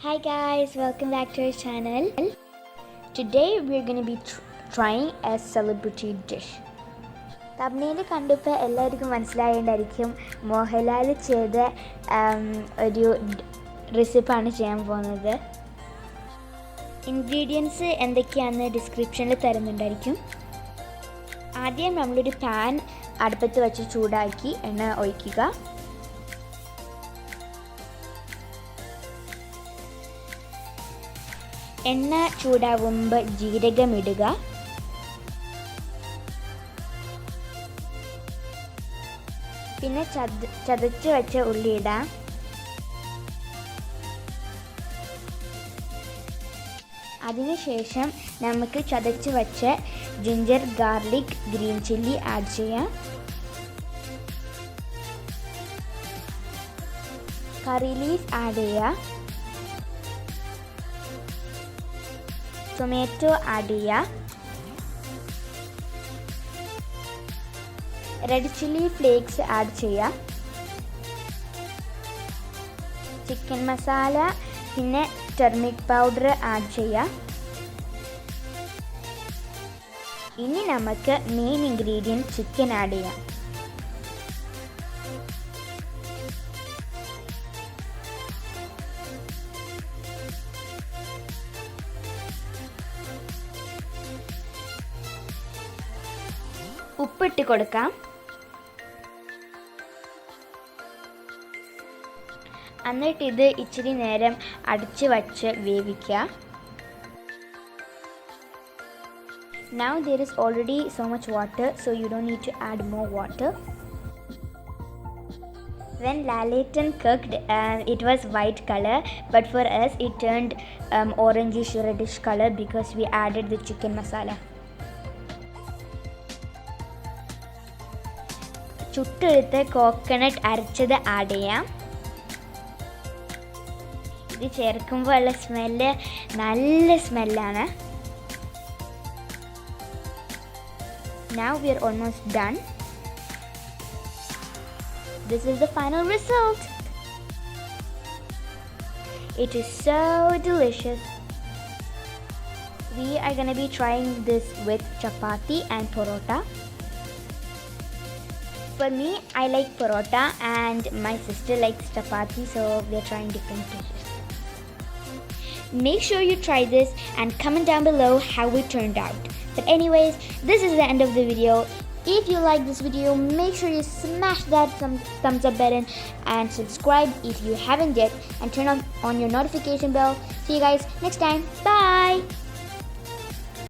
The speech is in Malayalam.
Hi guys, welcome back to our channel. Today we're going to be trying a celebrity dish. തബ്നയിൽ കണ്ടപ്പോൾ എല്ലാവർക്കും മനസ്സിലായിട്ടുണ്ടായിരിക്കും മോഹൻലാൽ ചെയ്ത ഒരു റെസിപ്പിയാണ് ചെയ്യാൻ പോകുന്നത്. ഇൻഗ്രീഡിയൻസ് എന്തൊക്കെയാണെന്ന് ഡിസ്ക്രിപ്ഷനിൽ തരുന്നുണ്ടായിരിക്കും. ആദ്യം നമ്മളൊരു പാൻ അടുപ്പത്ത് വെച്ച് ചൂടാക്കി എണ്ണ ഒഴിക്കുക. എണ്ണ ചൂടാവുമ്പോൾ ജീരകം ഇടുക. പിന്നെ ചതച്ച് വെച്ച ഉള്ളി ഇടാം. അതിനുശേഷം നമുക്ക് ചതച്ച് വെച്ച ginger garlic green chilli add ചെയ്യാം. കറി ലീഫ് ആഡ് ചെയ്യുക. ടൊമാറ്റോ ആഡ് ചെയ്യുക. റെഡ് ചില്ലി ഫ്ലേക്സ് ആഡ് ചെയ്യുക. ചിക്കൻ മസാല പിന്നെ ടർമറിക് പൗഡർ ആഡ് ചെയ്യുക. ഇനി നമുക്ക് മെയിൻ ഇൻഗ്രീഡിയൻറ്റ് ചിക്കൻ ആഡ് ചെയ്യാം. ഉപ്പിട്ട് കൊടുക്കാം. എന്നിട്ട് ഇത് ഇച്ചിരി നേരം അടച്ച് വച്ച് വേവിക്കുക. Now there is already so much water, so you don't need to add more water. When Lalettan'S cooked, it was white color, but for us it turned orangish reddish color because we added the chicken masala. ചുട്ടെടുത്ത് കോക്കനട്ട് അരച്ചത് ആഡ് ചെയ്യാം. ഇത് ചേർക്കുമ്പോൾ ഉള്ള സ്മെല്ല് നല്ല സ്മെല്ലാണ്. Now we are almost done. This is the final result. It is so delicious. We are going to be trying this with chapati and parota. For me, I like parota and my sister likes chapati, so we are trying different dishes. Make sure you try this and comment down below how it turned out. But anyways, this is the end of the video. If you like this video, make sure you smash that thumbs up button and subscribe if you haven't yet, and turn on your notification bell. See you guys next time. Bye!